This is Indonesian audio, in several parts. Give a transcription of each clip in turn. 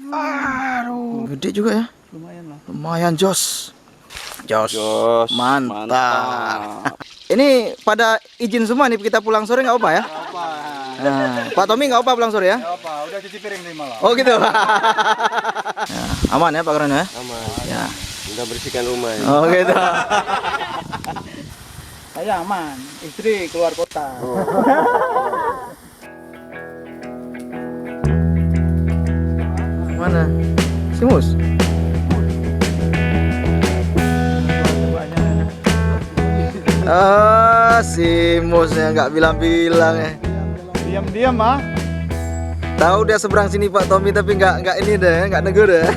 Aduh, gede juga ya. Lumayan lah. Lumayan jos. Jos. Jos, Mantap. Ini pada izin semua nih kita pulang sore nggak apa ya? Nah, Pak Tommy nggak apa pulang sore ya? Nggak apa, udah cuci piring nih malah. Oh gitu. Ya, aman ya Pak Karen ya? Aman. Ya. Udah bersihkan rumah ya. Oh gitu. Saya aman, istri keluar kota. Mana? Simus? Ah, Simusnya nggak bilang-bilang ya. Diam-diam ah. Tahu dia seberang sini Pak Tommy tapi nggak ini deh, nggak negur deh.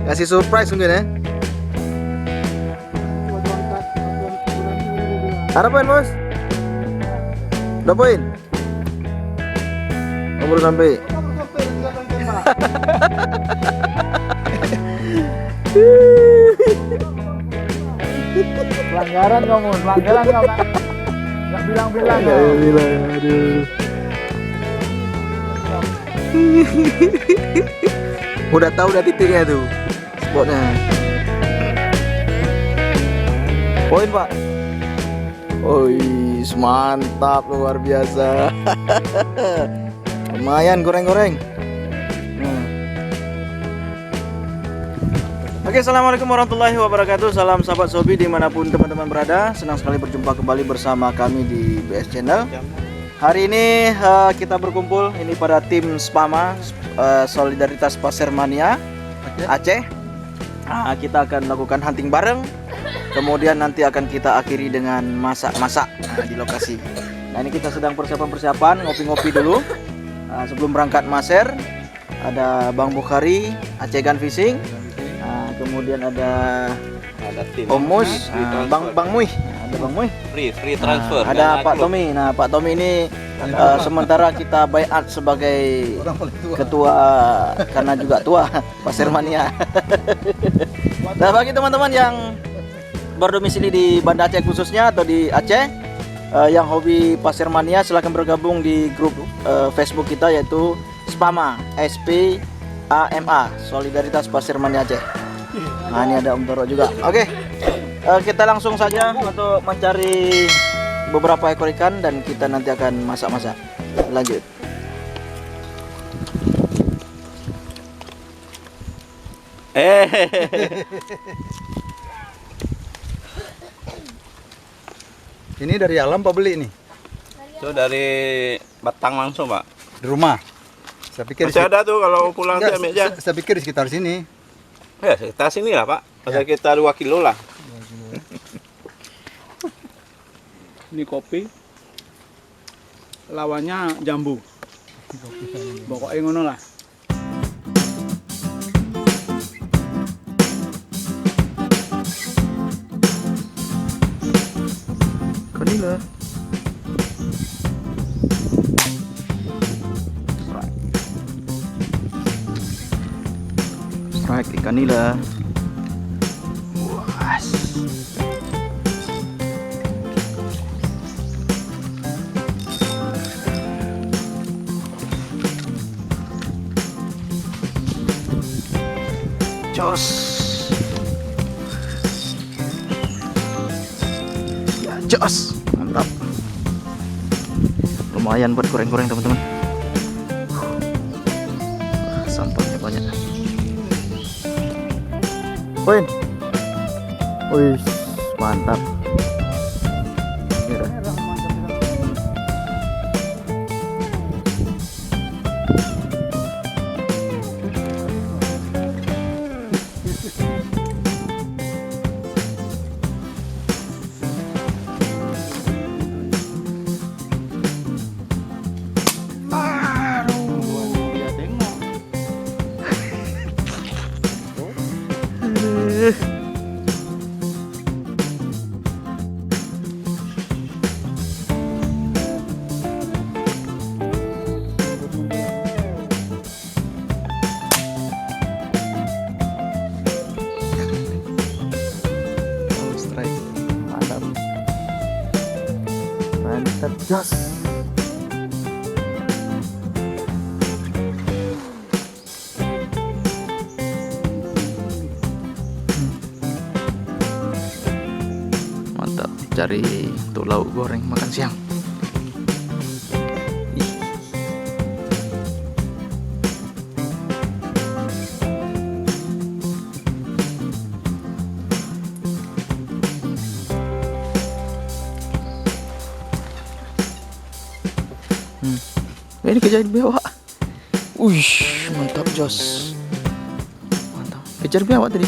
Kasih surprise mungkin ya. Harapan bos? Udah poin? Oh, baru sampai. Pelanggaran kamu, pelanggaran kamu. Nggak bilang-bilang. Aduh. Udah tahu udah titiknya tuh spotnya. Poin Pak. Wih, mantap luar biasa. Lumayan goreng-goreng. Oke, assalamualaikum warahmatullahi wabarakatuh. Salam sahabat Sobi dimanapun teman-teman berada. Senang sekali berjumpa kembali bersama kami di BS Channel. Hari ini kita berkumpul ini pada tim Spama Solidaritas Pasir Mania Aceh. Nah, kita akan melakukan hunting bareng. Kemudian nanti akan kita akhiri dengan masak-masak di lokasi. Nah, ini kita sedang persiapan ngopi-ngopi dulu sebelum berangkat maser. Ada Bang Bukhari, Aceh Gun Fishing. Nah, kemudian ada tim. Om Mus, Bang Muih. Ada Bang Muih. Free transfer. Ada Pak Tommy. Nah, Pak Tommy ini sementara kita bayat sebagai ketua karena juga tua Pasir Mania. Nah, bagi teman-teman yang berdomisili di Banda Aceh khususnya atau di Aceh yang hobi Pasir Mania, silahkan bergabung di grup Facebook kita yaitu Spama, SPAMA, Solidaritas Pasir Mania Aceh. Nah, ini ada Om Toro juga. Oke, kita langsung saja untuk mencari beberapa ekor ikan dan kita nanti akan masak-masak. Lanjut. Ini dari alam apa beli nih? Itu dari Batang langsung, Pak. Di rumah. Saya pikir Masih ada tuh kalau pulang sih ambil aja. saya pikir di sekitar sini. Ya, sekitar sini lah, Pak. Masa kita 2 kilo lah. Ini kopi, lawannya jambu. Pokoknya ngono lah. Kanila. Strike ikan nila. Was. Jos. Ya, jos. Mantap. Lumayan buat goreng-goreng teman-teman. Sampahnya banyak. Poin. Wih, mantap. Ini dah. Mantap, jos. cari untuk lauk goreng makan siang. Ih. Ini kejar biawak. Wih, mantap jos. Mantap. Kejar biawak tadi.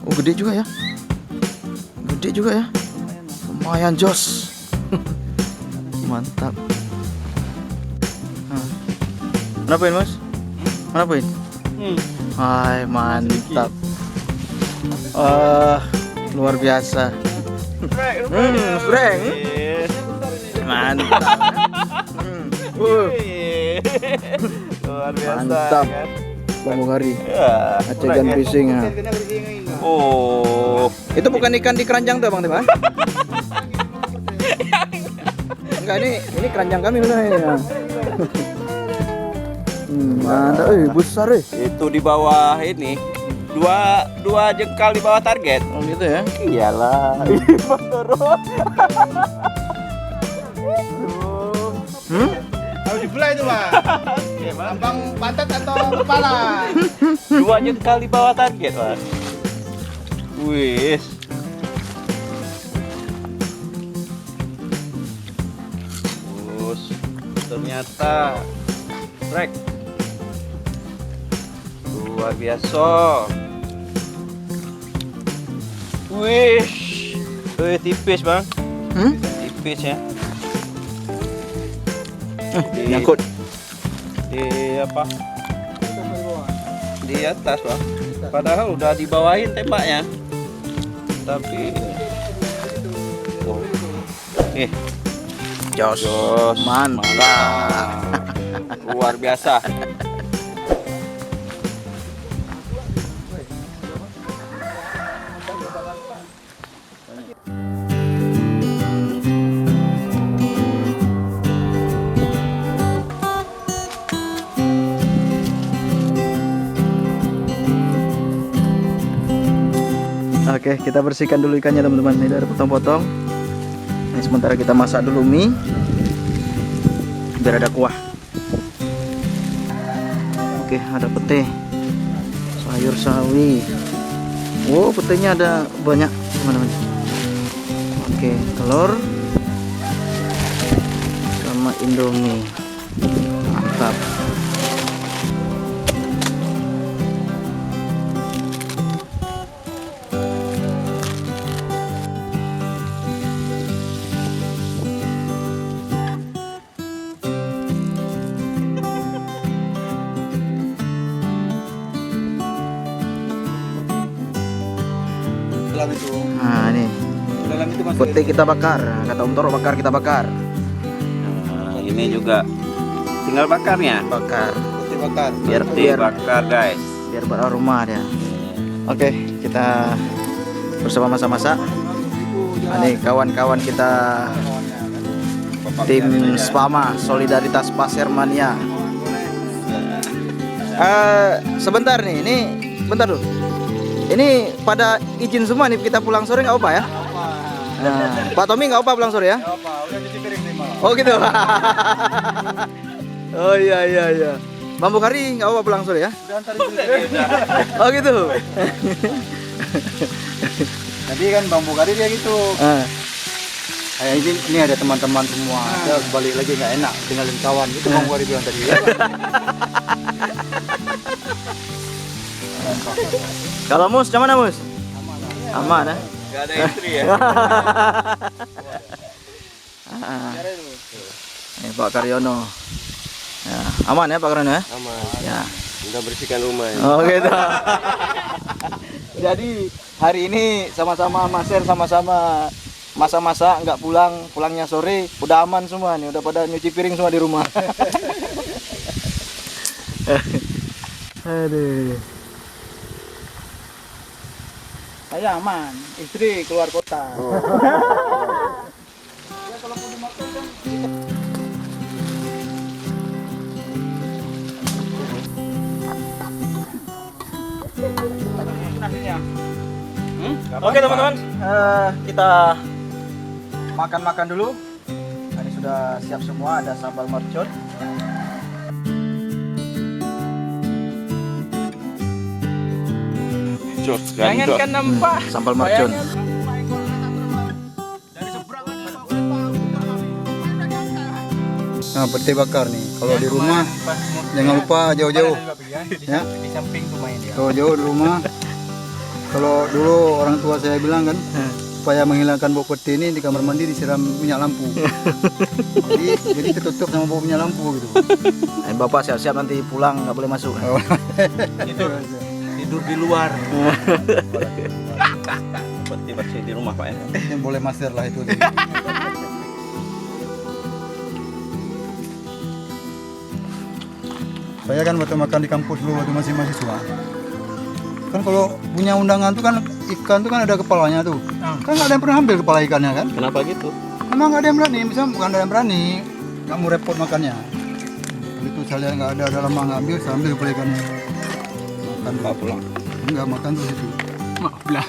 Oh, gede juga ya. Gede juga ya. Lumayan jos. Mantap. Mana poin, Mas? Mana poin? Hai, mantap. Luar biasa. Frank. Mantap. Luar biasa. Mantap. Kan? Bambu kari. Ya, Acegan fishing ya. Oh, Itu bukan ikan di keranjang tuh, Bang Tim? Enggak, ini keranjang kami benar ini. Ya. Mantap, besar itu di bawah ini. Dua jengkal di bawah target. Oh gitu ya. Iyalah. Harus dibelah itu, Pak. Lambang pantat atau kepala? Dua jengkal di bawah target, Mas. Wis. Terus ternyata Rek. Luar biasa. Wih. Tipis, Bang. Tipis ya. Nyangkut. Di apa? Di atas, Bang. Padahal udah dibawain tembaknya. Tapi Jos. Mantap. Luar biasa. Oke, kita bersihkan dulu ikannya teman-teman. Ini dari potong-potong. Ini sementara kita masak dulu mie biar ada kuah. Oke, ada pete, sayur sawi. Wow, petenya ada banyak teman-teman. Oke, telur sama indomie. Mantap. Dalam itu. Nah, ini Dalam itu masuk. pete kita bakar. Kata Om Toro bakar, kita bakar. Nah, ini juga tinggal bakarnya. Bakar. Dibakar. Biar Dibakar, guys. biar beraroma dia. Oke, kita bersama masa-masa. Ini kawan-kawan kita tim Spama Solidaritas Pasir Mania. Sebentar nih, ini bentar dulu. Ini pada izin semua nih kita pulang sore nggak apa ya? Nah, Pak Tommy nggak apa pulang sore ya? Apa? Udah cuci piring nih, Mal. Oh gitu. Oh iya. Bambu kari nggak apa pulang sore ya? Udah antar itu. Oh gitu. Tadi kan bambu kari dia gitu. Kayak ini ada teman-teman semua. Saya balik lagi nggak enak tinggalin kawan. Itu bambu kari bilang tadi. Ya, Kalau Mus, gimana Mus? Aman ya? Gak ada istri ya. Ini Pak Karyono. Ya, aman ya Pak Karyono ya? Aman. Ya. Udah bersihkan rumah ya. Oh gitu. Jadi hari ini sama-sama Maser sama-sama masa-masa nggak pulangnya sore, udah aman semua nih, udah pada nyuci piring semua di rumah. Aduh. Saya aman, istri keluar kota. Nasinya. Oke teman-teman, kita makan-makan dulu. Ini sudah siap semua, ada sambal mercon. Jos Jangan gandol. kan nampak. Sambal mercon. Nah, pete bakar nih. Kalau di rumah jangan lupa jauh-jauh. Ya. Di samping rumah ini. Jauh-jauh di rumah. Kalau dulu orang tua saya bilang kan, supaya menghilangkan bau pete ini di kamar mandi disiram minyak lampu. jadi tertutup sama bau minyak lampu gitu. Bapak siap-siap nanti pulang nggak boleh masuk. Tidur di luar. Seperti bersih di rumah Pak ya. Yang boleh master lah itu. Saya kan waktu makan di kampus dulu waktu masih mahasiswa. Kan kalau punya undangan tuh kan ikan tuh kan ada kepalanya tuh. Kan nggak ada yang pernah ambil kepala ikannya kan? Kenapa gitu? Memang nggak ada yang berani, misalnya bukan ada yang berani, kamu repot makannya. Begitu saya lihat nggak ada dalam ngambil, saya ambil kepala ikannya. Makan Bawa pulang. Enggak makan tuh itu. Maaf lah.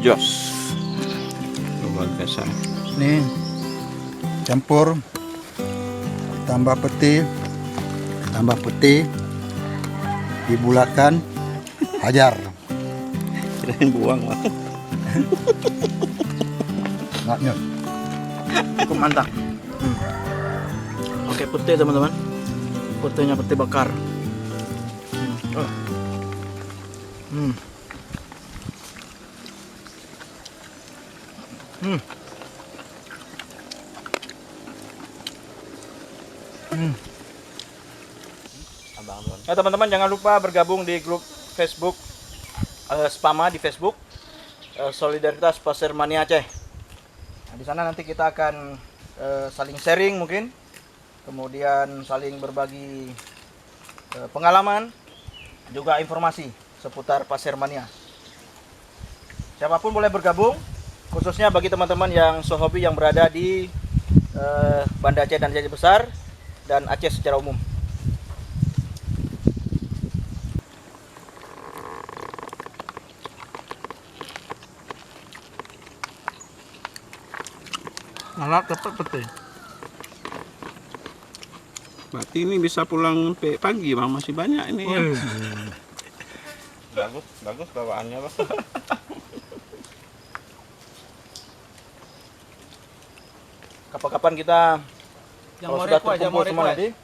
Jos. Luar biasa. Nih campur, tambah peti, dibulatkan, hajar. Kirain buang lah. Enggaknya. Cukup mantap. Oke, pete teman-teman. Petenya pete bakar. Ya teman-teman, jangan lupa bergabung di grup Facebook Spama di Facebook Solidaritas Pasir Mania Aceh. Nah, di sana nanti kita akan saling sharing mungkin, kemudian saling berbagi pengalaman, juga informasi seputar Pasir Mania. Siapapun boleh bergabung, khususnya bagi teman-teman yang sehobi yang berada di Banda Aceh dan Aceh Besar dan Aceh secara umum. Ngalap dapat pete. Berarti ini bisa pulang pagi Bang, masih banyak ini ya. Bagus bawaannya Bang. Kapan-kapan kita Yang kalau mau sudah request, yang terkumpul mau semua request. nanti,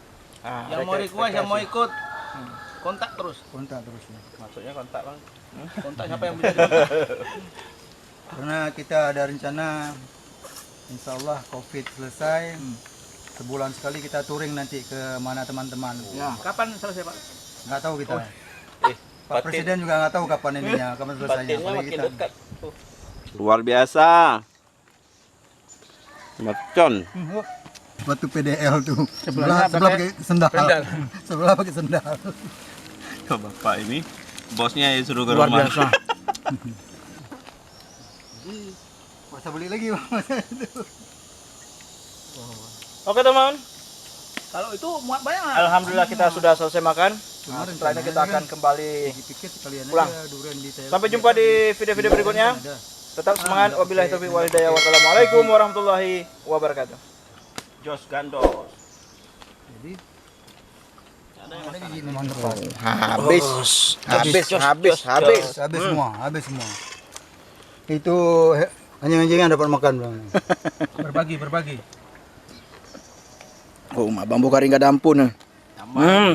Yang mau request, yang mau ikut. Kontak terus. Kontak terus nih. Maksudnya kontak Bang. Kontak siapa yang bisa dikontak. Karena kita ada rencana, insya Allah COVID selesai, sebulan sekali kita touring nanti ke mana teman-teman. ya, Kapan selesai Pak? Nggak tahu kita. Eh, Pak Presiden juga nggak tahu kapan ininya, kapan selesainya. batinnya Apalagi makin kita. dekat. Luar biasa. Mercon. Batu PDL tuh. Sebelahnya Sebelah pakai pakai sendal. sendal. Sebelah pakai sendal. Bapak ini bosnya ya suruh ke luar rumah. biasa. Masa beli lagi Bang. Oke teman, Kalau itu muat banyak lah. alhamdulillah kita sudah selesai makan. Cuma Setelah ini kita rencananya akan kembali. Dipikir sekalian Pulang. aja durian di Thailand. Sampai jumpa di video-video berikutnya. Ada. Tetap semangat. Wabillahi taufiq wal hidayah. Wassalamualaikum warahmatullahi wabarakatuh. Jos gandos. Jadi ada di sini mantap Pak. Habis semua. Itu anjing-anjing yang dapat makan Bang. Berbagi. Oh, bambu kari nggak ada ampun. Aman.